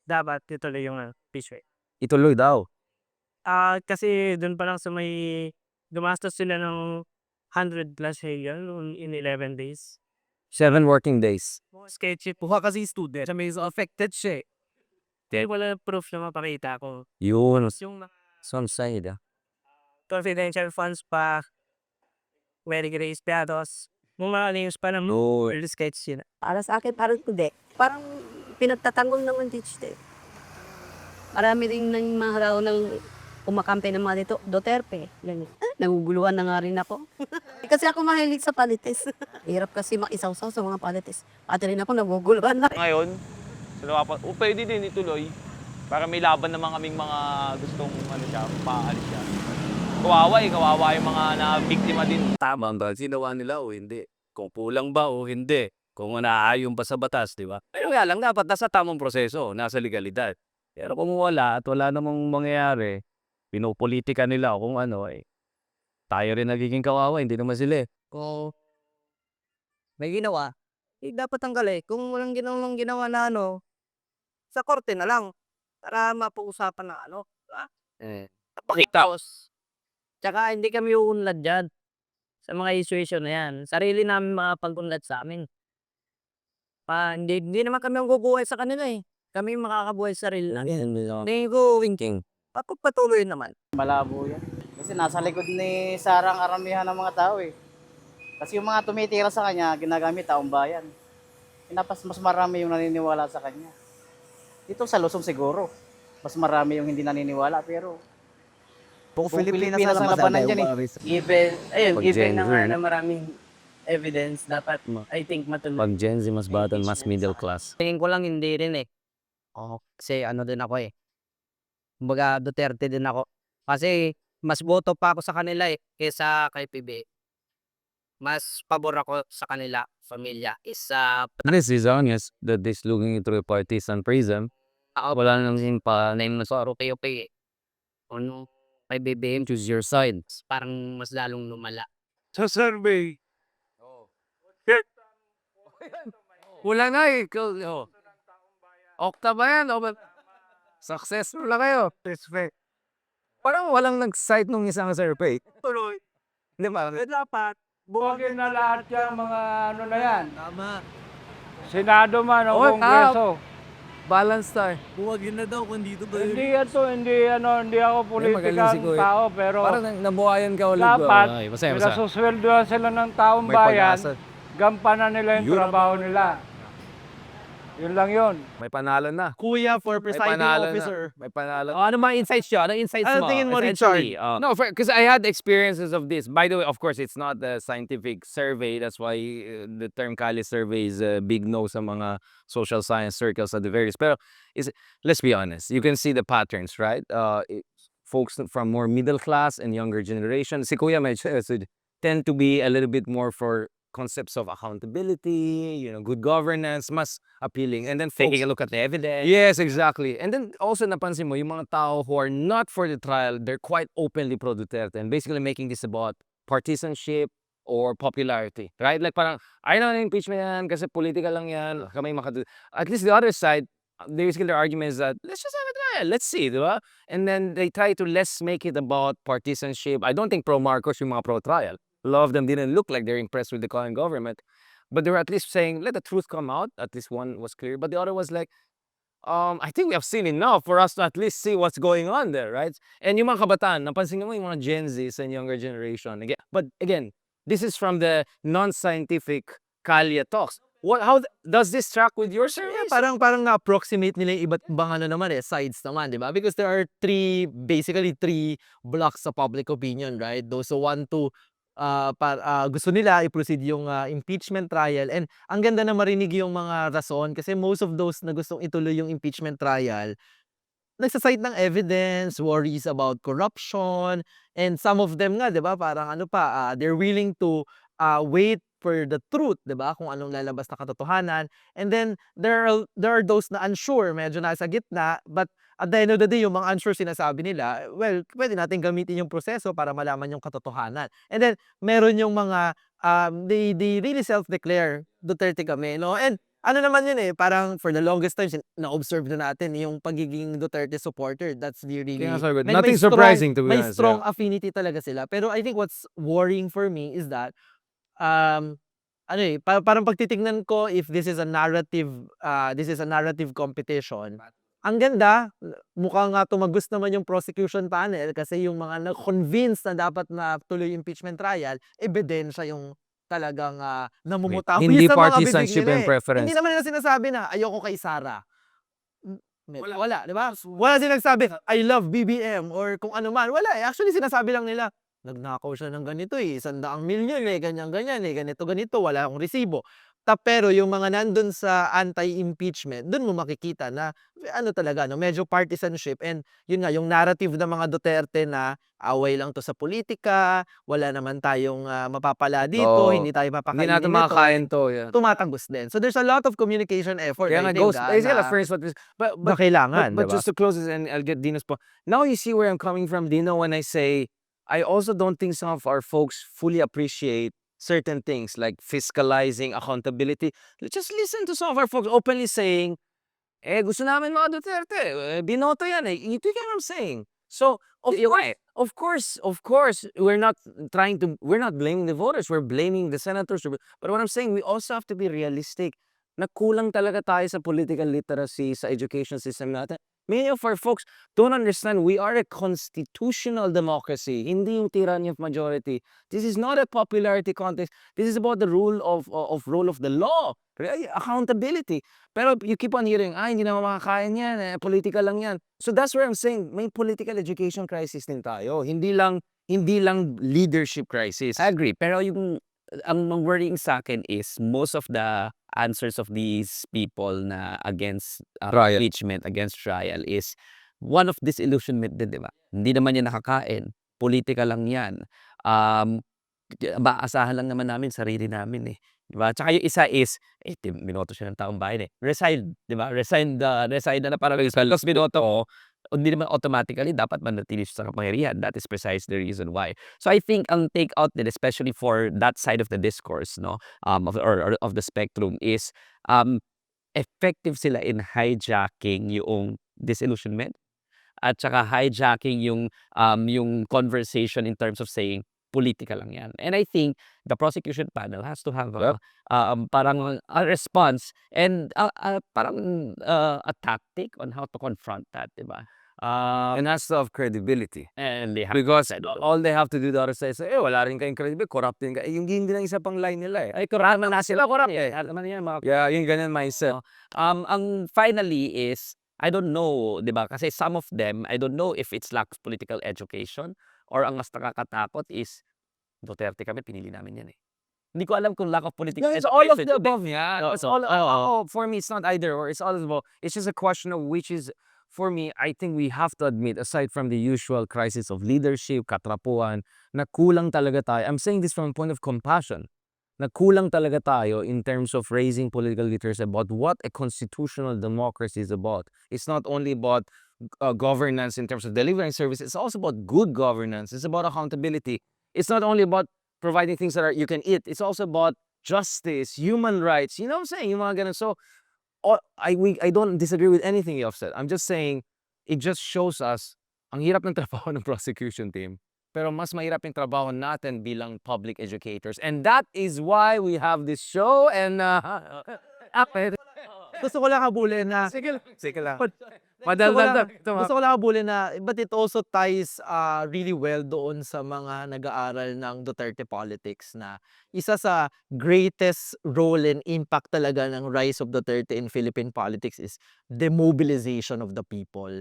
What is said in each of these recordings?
dapat ituloy yung peace rate. Ituloy daw. Kasi dun pa lang sa may gumastos sila ng 100+ million in 11 days. 7 working days. Sketchy po kasi student siya may affected siya, eh. Kaya wala proof na mapakita ko. Yun, Yung mga some side, confidential funds pa, Mary Grace Piatos, yung mga names pa ng No. sketch sila. Para sa akin parang hindi. Parang pinagtatanggol naman din siya, eh. Marami rin ng mga tao ng kumakampi ng mga Duterte. Ganyan. Naguguluhan na nga rin ako. Kasi ako mahilig sa politics. Hirap kasi makisawsaw sa mga politics. Pati rin ako naguguluhan na. Ngayon, pwede din ituloy para may laban naman kaming mga gustong maalis siya. Kawawa yung mga na-biktima din. Tama ba ginawa nila o hindi? Kung kulang ba o hindi? Kung naaayon pa sa batas, di ba? Pero nga lang, dapat nasa tamang proseso, nasa legalidad. Pero kung wala at wala namang mangyayari, pinopolitika nila kung ano, tayo rin nagiging kawawa, hindi naman sila eh. Kung may ginawa, dapat tanggalin. Kung walang ginawa na sa korte na lang para mapag-usapan na diba? Pakita. Tsaka hindi kami uunlad dyan sa mga issue na yan. Sarili namin makapag-unlad sa amin. Hindi naman kami ang bubuhay sa kanila, eh. Kami yung makakabuhay sa sarili namin. Tingin ko, winking. Patuloy naman. Malabo yan. Kasi nasa likod ni Sara ang karamihan ng mga tao, eh. Kasi yung mga tumitira sa kanya, ginagamit taong bayan. Mas marami yung naniniwala sa kanya. Dito sa Luzon siguro, mas marami yung hindi naniniwala, pero Buong Pilipinas ang labanan dyan, eh. Given na maraming evidence, dapat, I think, matuloy. Pag Gen Z mas bata, mas middle class. Tingin ko lang hindi rin, eh. Kasi din ako, eh. Kumbaga, Duterte din ako. Kasi mas boto pa ako sa kanila, eh, kaysa kay PBBM. Mas pabor ako sa kanila, pamilya, is This is honest that this looking into a partisan prism. Wala nang sin pa name na sa okay, eh. Kay BBM, choose your side. parang mas lalong lumala. Sa survey. Wala na eh. Okta ba yan? Successful na kayo. Parang walang nag-cite nung isang survey. Tuloy. Di ba? Dapat, Buwagin na lahat yan, mga na yan. tama. Senado man o Oh, Kongreso. Balance tayo. Buwagin na daw kung dito ba Hindi hindi ako magaling politikang si Kuya. tao, pero Parang nabuhayan ka ulit. dapat, Masaya. pinasusweldohan sila ng taong May bayan, pag-asa. gampanan nila yung trabaho nila. Yun lang yun. May panalo na. Kuya for May panalo na. May panalo. Ano mga insights siya? Ano insights Ano mo? tingin mo, Essentially, no, because I had experiences of this. By the way, of course, it's not a scientific survey. That's why the term Kali survey is a big no sa mga social science circles at the various. Pero let's be honest. You can see the patterns, right? Folks from more middle class and younger generation. Si Kuya medyo tend to be a little bit more for concepts of accountability, good governance, mas appealing. And then taking a look at the evidence? yes, exactly. And then also napansin mo, yung mga tao who are not for the trial, they're quite openly pro-Duterte and basically making this about partisanship or popularity, right? Like parang, ayaw na impeachment yan kasi political lang yan. Kami at least the other side, basically their argument is that, let's just have a trial, let's see, di ba? And then they try to less make it about partisanship. I don't think pro-Marcos yung mga pro-trial. A lot of them didn't look like they're impressed with the current government. But they were at least saying, let the truth come out. At least one was clear. But the other was like, I think we have seen enough for us to at least see what's going on there, right? And yung mga kabataan, napansin mo yung mga Gen Zs and younger generation. But again, this is from the non-scientific Kalya talks. How does this track with your survey? Parang na-approximate nila yung iba't ibang naman sides naman, di ba? Because there are basically three blocks sa public opinion, right? Those who want to gusto nila i-proceed yung impeachment trial, and ang ganda na marinig yung mga rason kasi most of those na gustong ituloy yung impeachment trial nagsasite ng evidence, worries about corruption, and some of them nga, 'di ba, parang they're willing to wait for the truth, 'di ba, kung anong lalabas na katotohanan. And then there are those na unsure, medyo nasa gitna, but at the end of the day, yung mga unsure sinasabi nila, well, pwede natin gamitin yung proseso para malaman yung katotohanan. And then meron yung mga they really self-declare Duterte kami, no? And ano naman yun parang for the longest time, na-observe na natin yung pagiging Duterte supporter. That's really, Kaya nga sabi ko, may nothing strong- surprising to be may honest. strong affinity talaga sila. Pero I think what's worrying for me is that, parang pagtitignan ko if this is a narrative competition. Ang ganda, mukhang nga tumagos naman yung prosecution panel kasi yung mga na-convince na dapat na tuloy yung impeachment trial, ebidensya yung talagang namumutawi Hindi sa mga bibig partisanship nila and eh. preference. Hindi naman nila sinasabi na ayoko kay Sara. Wala, di ba? Wala silang nagsabi, I love BBM or kung ano man. Wala eh. Actually, sinasabi lang nila, nagnakaw siya ng ganito 100 milyon ganyan-ganyan ganito, wala akong resibo. Pero yung mga nandun sa anti-impeachment, dun mo makikita na talaga, medyo partisanship and yun nga, yung narrative ng mga Duterte na away lang to sa politika, wala naman tayong mapapala dito, Oo. hindi tayo Hindi mapakainin natin nito, makakain to. Yeah. tumatagos din. So there's a lot of communication effort, Kaya I nga, think, ghost. Basically, na first, na kailangan, but diba? just to close this, and I'll get Dino's point. Now you see where I'm coming from, Dino, when I say I also don't think some of our folks fully appreciate certain things like fiscalizing, accountability. Just listen to some of our folks openly saying, gusto namin mga Duterte. Binoto yan eh. You get what I'm saying? So, of course, we're not blaming the voters. We're blaming the senators. But what I'm saying, we also have to be realistic. Nakulang talaga tayo sa political literacy, sa education system natin. Many of our folks don't understand we are a constitutional democracy. Hindi yung tyranny of majority. This is not a popularity contest. This is about the rule of the law. Accountability. Pero you keep on hearing, hindi naman makakain yan, political lang yan. So that's where I'm saying, may political education crisis din tayo. Hindi lang leadership crisis. I agree. Pero ang worrying sa akin is most of the answers of these people na against Trial. impeachment, against trial is one of disillusionment din, di ba? Hindi naman yan nakakain. Politika lang yan. Maasahan lang naman namin sarili namin eh. Di ba? Tsaka yung isa is, binoto siya ng taong bayan eh. Resign, di ba? Resign na parang tapos binoto ko. Hindi naman automatically dapat manatili siya sa kapangyarihan. That is precisely the reason why. So I think ang take out din, especially for that side of the discourse, no, of the spectrum is effective sila in hijacking yung disillusionment at saka hijacking yung conversation in terms of saying politika lang yan. And I think the prosecution panel has to have parang a response and parang a tactic on how to confront that, di ba? And has to have credibility. And they have Because all they have to do the other side is, wala rin kayong credibility, corrupt din kayo. Yung hindi lang isa pang line nila eh. ay corrupt na sila corrupt eh. Alam mo yan mga Yeah, yung ganyan mindset. ang finally is I don't know, 'di ba? Kasi some of them, I don't know if it's lack of political education or ang mas nakakatakot is Duterte kami, pinili namin yan eh. Hindi ko alam kung lack of political It's all of education. the above, yeah. No, It's so, all, for me, it's not either or. It's all of the above. It's just a question of which is, for me, I think we have to admit, aside from the usual crisis of leadership, katrapuan, na kulang talaga tayo. I'm saying this from a point of compassion. Na kulang talaga tayo in terms of raising political literacy about what a constitutional democracy is about. It's not only about governance in terms of delivering service. It's also about good governance. It's about accountability. It's not only about providing things that you can eat. It's also about justice, human rights. You know what I'm saying? Yung mga ganun. So, I don't disagree with anything you have said. I'm just saying, it just shows us ang hirap ng trabaho ng prosecution team. Pero mas mahirap yung trabaho natin bilang public educators. And that is why we have this show. And, Gusto ko lang habulin na sige lang. Madaldal. Gusto ko lang habulin na, but it also ties really well doon sa mga nag-aaral ng Duterte politics na isa sa greatest role and impact talaga ng rise of Duterte in Philippine politics is demobilization of the people.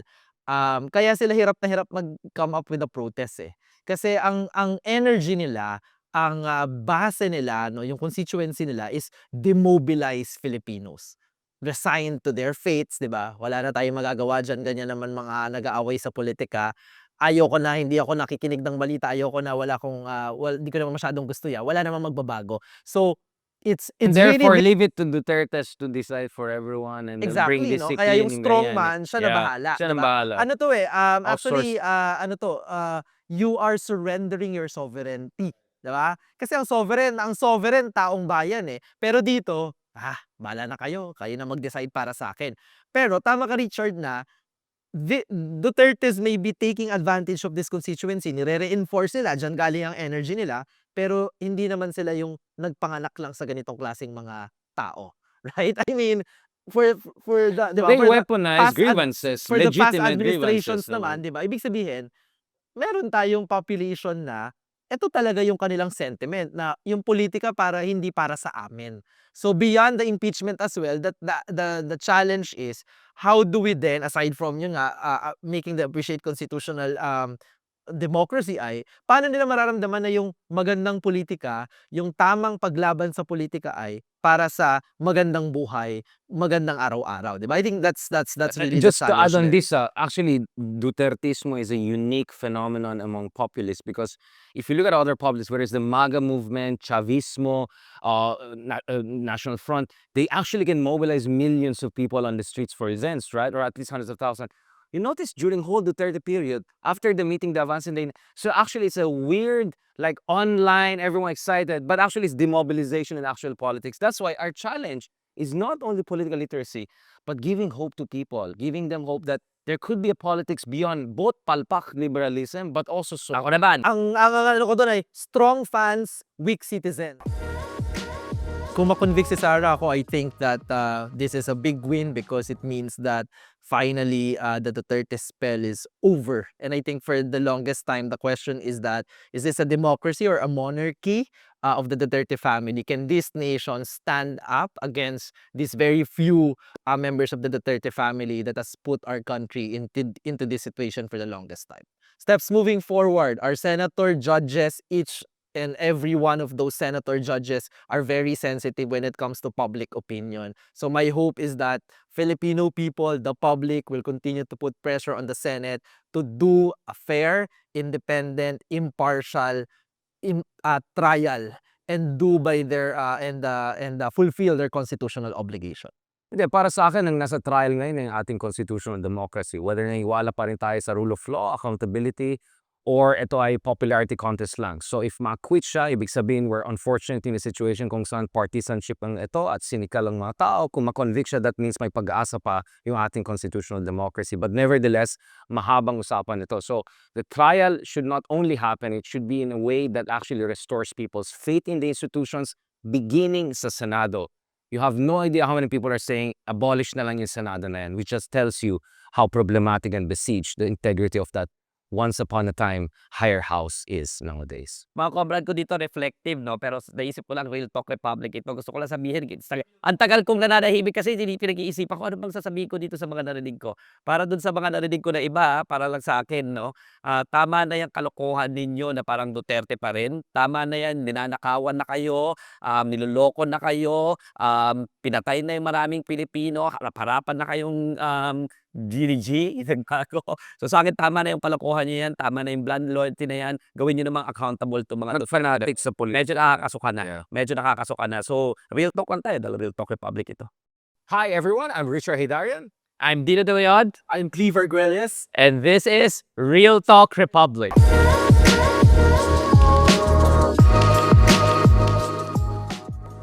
Kaya sila hirap na hirap mag-come up with a protest eh. Kasi ang energy nila, ang base nila, no, yung constituency nila is demobilize Filipinos. Resigned to their fates, di ba? Wala na tayong magagawa dyan, ganyan naman mga nag-aaway sa politika. Ayoko na, hindi ako nakikinig ng balita, ayoko na, hindi ko naman masyadong gusto yan. Wala namang magbabago. So, it's Therefore, really, leave it to Duterte's to decide for everyone and exactly, bring no? discipline. Kaya yung ganyan. strongman, siya na Yeah, bahala. siya na diba? bahala. Ano to eh, actually, Outsource. you are surrendering your sovereignty. Diba? Kasi ang sovereign, taong bayan eh. Pero dito, bahala na kayo na mag-decide para sa akin. Pero tama ka Richard na Dutertes may be taking advantage of this constituency, nire-reinforce nila, diyan galing ang energy nila, pero hindi naman sila yung nagpanganak lang sa ganitong klaseng mga tao, right? I mean, for the, 'di ba, They for the weaponize past grievances, for the past legitimate administrations grievances naman, 'di ba? Ibig sabihin, meron tayong population na eto talaga yung kanilang sentiment na yung politika hindi para sa amin. So beyond the impeachment as well, that the challenge is how do we then, aside from yun nga, making the appreciate constitutional democracy, ay paano nila mararamdaman na yung magandang politika, yung tamang paglaban sa politika ay para sa magandang buhay, magandang araw-araw, 'di ba? I think that's really the Just to challenge add on there. this, actually, Dutertismo is a unique phenomenon among populists because if you look at other populists, whether it's the MAGA movement, Chavismo, National Front, they actually can mobilize millions of people on the streets for events, right? Or at least hundreds of thousands. You notice during whole Duterte period, after the meeting, the Avance and so actually it's a weird, like online, everyone excited, but actually it's demobilization in actual politics. That's why our challenge is not only political literacy, but giving hope to people, giving them hope that there could be a politics beyond both palpak liberalism, but also Ako naman, Ang ano ko doon ay strong fans, weak citizen. Kung ma-convict si Sarah ako, I think that this is a big win because it means that finally the Duterte spell is over. And I think for the longest time, the question is that, is this a democracy or a monarchy of the Duterte family? Can this nation stand up against these very few members of the Duterte family that has put our country into this situation for the longest time? Steps moving forward, our senator judges, each and every one of those senator judges are very sensitive when it comes to public opinion. So my hope is that Filipino people, the public, will continue to put pressure on the Senate to do a fair, independent, impartial trial and do by their and fulfill their constitutional obligation. Hindi, para sa akin, ang nasa trial ngayon ang ating constitutional democracy. Whether naiwala pa rin tayo sa rule of law, accountability, or ito ay popularity contest lang. So if ma-quit siya, ibig sabihin we're unfortunate in a situation kung saan partisanship ang ito at cynical ang mga tao. Kung ma-convict siya, that means may pag-asa pa yung ating constitutional democracy. But nevertheless, mahabang usapan ito. So the trial should not only happen, it should be in a way that actually restores people's faith in the institutions, beginning sa Senado. You have no idea how many people are saying, abolish na lang yung Senado na yan, which just tells you how problematic and besieged the integrity of that once upon a time higher house is nowadays. mga komrad ko dito reflective, no? Pero naisip ko lang, Real Talk Republic ito. Gusto ko lang sabihin, ang tagal kong nananahimik kasi pinag-iisipan ko ano bang sasabihin ko dito sa mga narinig ko. Para dun sa mga narinig ko na iba, para lang sa akin, no? Tama na yung kalokohan ninyo na parang Duterte pa rin. Tama na yan, ninanakawan na kayo, niloloko na kayo, pinatay na yung maraming Pilipino, harap-harapan na kayong GDG, nagbago. So sa akin, tama na yung kalokohan nyo yan, tama na yung blind loyalty na yan, gawin nyo namang accountable to mga Fanatics sa police. medyo nakakasuka na. Yeah. Medyo nakakasuka na. So, Real Talk lang tayo, dahil Real Talk Republic ito. Hi everyone, I'm Richard Hidarian. I'm Dino De Leon, I'm Cleaver Guelles. and this is Real Talk Republic.